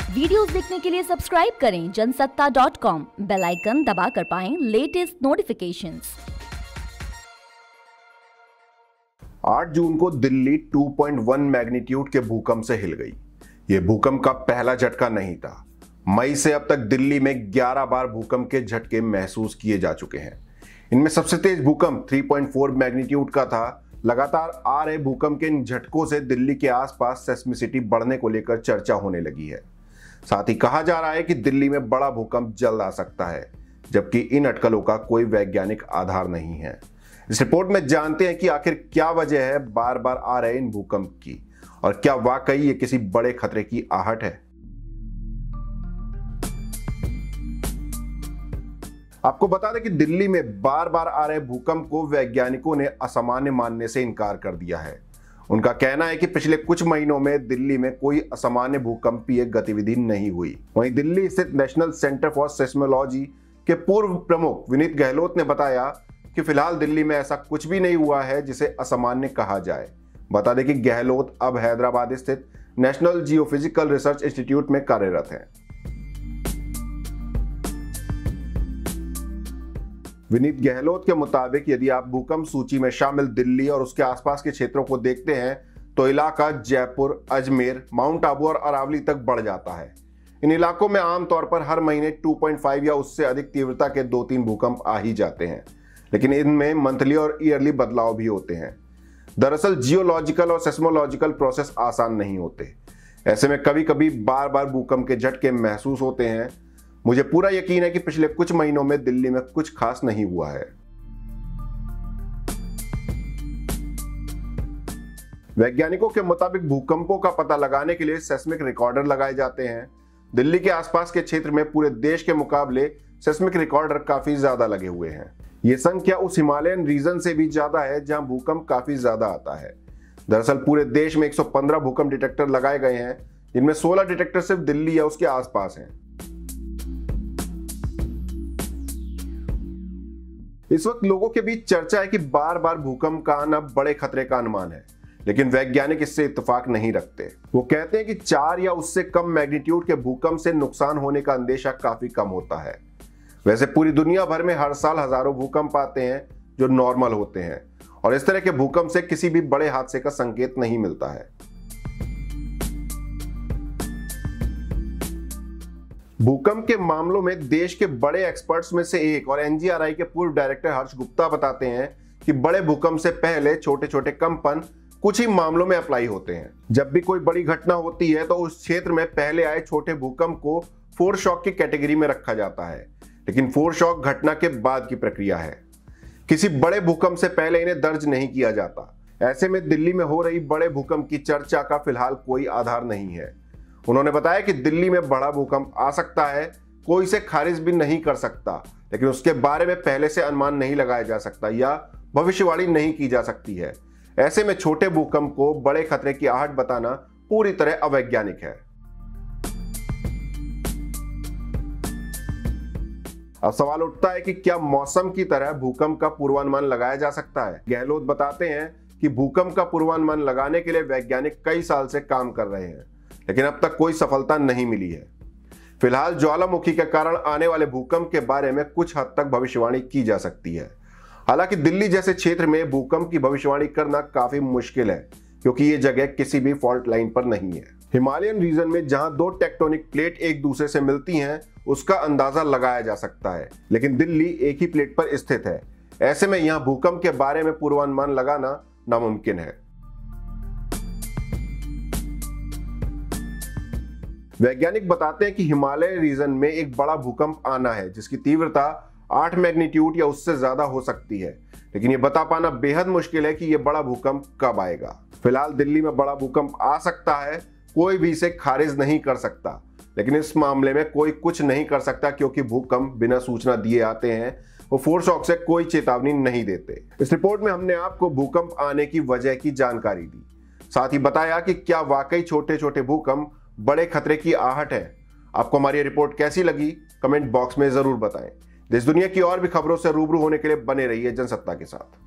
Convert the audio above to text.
Videos देखने के लिए सब्सक्राइब करें जनसत्ता.com, बेल आइकन दबाकर पाएं लेटेस्ट नोटिफिकेशंस। 8 जून को दिल्ली 2.1 मैग्नीट्यूड के भूकंप से हिल गई। यह भूकंप का पहला झटका नहीं था। मई से अब तक दिल्ली में 11 बार भूकंप के झटके महसूस किए जा चुके हैं। इनमें सबसे तेज भूकंप 3.4 मैग्नीट्यूड का था। लगातार आ रहे भूकंप के इन झटकों से दिल्ली के आसपास सेस्मिसिटी बढ़ने को लेकर चर्चा होने लगी है। साथ ही कहा जा रहा है कि दिल्ली में बड़ा भूकंप जल्द आ सकता है, जबकि इन अटकलों का कोई वैज्ञानिक आधार नहीं है। इस रिपोर्ट में जानते हैं कि आखिर क्या वजह है बार बार आ रहे इन भूकंप की, और क्या वाकई ये किसी बड़े खतरे की आहट है। आपको बता दें कि दिल्ली में बार बार आ रहे भूकंप को वैज्ञानिकों ने असामान्य मानने से इनकार कर दिया है। उनका कहना है कि पिछले कुछ महीनों में दिल्ली में कोई असामान्य भूकंपीय गतिविधि नहीं हुई। वहीं दिल्ली स्थित नेशनल सेंटर फॉर सेस्मोलॉजी के पूर्व प्रमुख विनीत गहलोत ने बताया कि फिलहाल दिल्ली में ऐसा कुछ भी नहीं हुआ है जिसे असामान्य कहा जाए। बता दें कि गहलोत अब हैदराबाद स्थित नेशनल जियोफिजिकल रिसर्च इंस्टीट्यूट में कार्यरत हैं। विनीत गहलोत के मुताबिक यदि आप भूकंप सूची में शामिल दिल्ली और उसके आसपास के क्षेत्रों को देखते हैं तो इलाका जयपुर, अजमेर, माउंट आबू और अरावली तक बढ़ जाता है। इन इलाकों में आमतौर पर हर महीने 2.5 या उससे अधिक तीव्रता के 2-3 भूकंप आ ही जाते हैं, लेकिन इनमें मंथली और ईयरली बदलाव भी होते हैं। दरअसल जियोलॉजिकल और सेस्मोलॉजिकल प्रोसेस आसान नहीं होते। ऐसे में कभी कभी बार बार भूकंप के झटके महसूस होते हैं। मुझे पूरा यकीन है कि पिछले कुछ महीनों में दिल्ली में कुछ खास नहीं हुआ है। वैज्ञानिकों के मुताबिक भूकंपों का पता लगाने के लिए सेस्मिक रिकॉर्डर लगाए जाते हैं। दिल्ली के आसपास के क्षेत्र में पूरे देश के मुकाबले सेस्मिक रिकॉर्डर काफी ज्यादा लगे हुए हैं। ये संख्या उस हिमालयन रीजन से भी ज्यादा है जहां भूकंप काफी ज्यादा आता है। दरअसल पूरे देश में 115 भूकंप डिटेक्टर लगाए गए हैं, जिनमें 16 डिटेक्टर सिर्फ दिल्ली या उसके आसपास हैं। इस वक्त लोगों के बीच चर्चा है कि बार बार भूकंप का आना बड़े खतरे का अनुमान है, लेकिन वैज्ञानिक इससे इत्तेफाक नहीं रखते। वो कहते हैं कि 4 या उससे कम मैग्नीट्यूड के भूकंप से नुकसान होने का अंदेशा काफी कम होता है। वैसे पूरी दुनिया भर में हर साल हजारों भूकंप आते हैं जो नॉर्मल होते हैं, और इस तरह के भूकंप से किसी भी बड़े हादसे का संकेत नहीं मिलता है। भूकंप के मामलों में देश के बड़े एक्सपर्ट्स में से एक और एनजीआरआई के पूर्व डायरेक्टर हर्ष गुप्ता बताते हैं कि बड़े भूकंप से पहले छोटे छोटे कंपन कुछ ही मामलों में अप्लाई होते हैं। जब भी कोई बड़ी घटना होती है तो उस क्षेत्र में पहले आए छोटे भूकंप को फोर्स शॉक की कैटेगरी में रखा जाता है, लेकिन फोर्स शॉक घटना के बाद की प्रक्रिया है। किसी बड़े भूकंप से पहले इन्हें दर्ज नहीं किया जाता। ऐसे में दिल्ली में हो रही बड़े भूकंप की चर्चा का फिलहाल कोई आधार नहीं है। उन्होंने बताया कि दिल्ली में बड़ा भूकंप आ सकता है, कोई इसे खारिज भी नहीं कर सकता, लेकिन उसके बारे में पहले से अनुमान नहीं लगाया जा सकता या भविष्यवाणी नहीं की जा सकती है। ऐसे में छोटे भूकंप को बड़े खतरे की आहट बताना पूरी तरह अवैज्ञानिक है। अब सवाल उठता है कि क्या मौसम की तरह भूकंप का पूर्वानुमान लगाया जा सकता है। गहलोत बताते हैं कि भूकंप का पूर्वानुमान लगाने के लिए वैज्ञानिक कई साल से काम कर रहे हैं, लेकिन अब तक कोई सफलता नहीं मिली है। फिलहाल ज्वालामुखी के कारण आने वाले भूकंप के बारे में कुछ हद तक भविष्यवाणी की जा सकती है। हालांकि दिल्ली जैसे क्षेत्र में भूकंप की भविष्यवाणी करना काफी मुश्किल है, क्योंकि ये जगह किसी भी फॉल्ट लाइन पर नहीं है। हिमालयन रीजन में जहां 2 टेक्टोनिक प्लेट एक दूसरे से मिलती हैं, उसका अंदाजा लगाया जा सकता है, लेकिन दिल्ली एक ही प्लेट पर स्थित है। ऐसे में यहां भूकंप के बारे में पूर्वानुमान लगाना नामुमकिन है। वैज्ञानिक बताते हैं कि हिमालय रीजन में एक बड़ा भूकंप आना है जिसकी तीव्रता 8 मैग्नीट्यूड या उससे ज्यादा हो सकती है, लेकिन यह बता पाना बेहद मुश्किल है कि यह बड़ा भूकंप कब आएगा। फिलहाल दिल्ली में बड़ा भूकंप आ सकता है, कोई भी इसे खारिज नहीं कर सकता, लेकिन इस मामले में कोई कुछ नहीं कर सकता, क्योंकि भूकंप बिना सूचना दिए आते हैं। वो फोर्स शॉक से कोई चेतावनी नहीं देते। इस रिपोर्ट में हमने आपको भूकंप आने की वजह की जानकारी दी, साथ ही बताया कि क्या वाकई छोटे छोटे भूकंप बड़े खतरे की आहट है। आपको हमारी रिपोर्ट कैसी लगी कमेंट बॉक्स में जरूर बताएं। देश दुनिया की और भी खबरों से रूबरू होने के लिए बने रहिए जनसत्ता के साथ।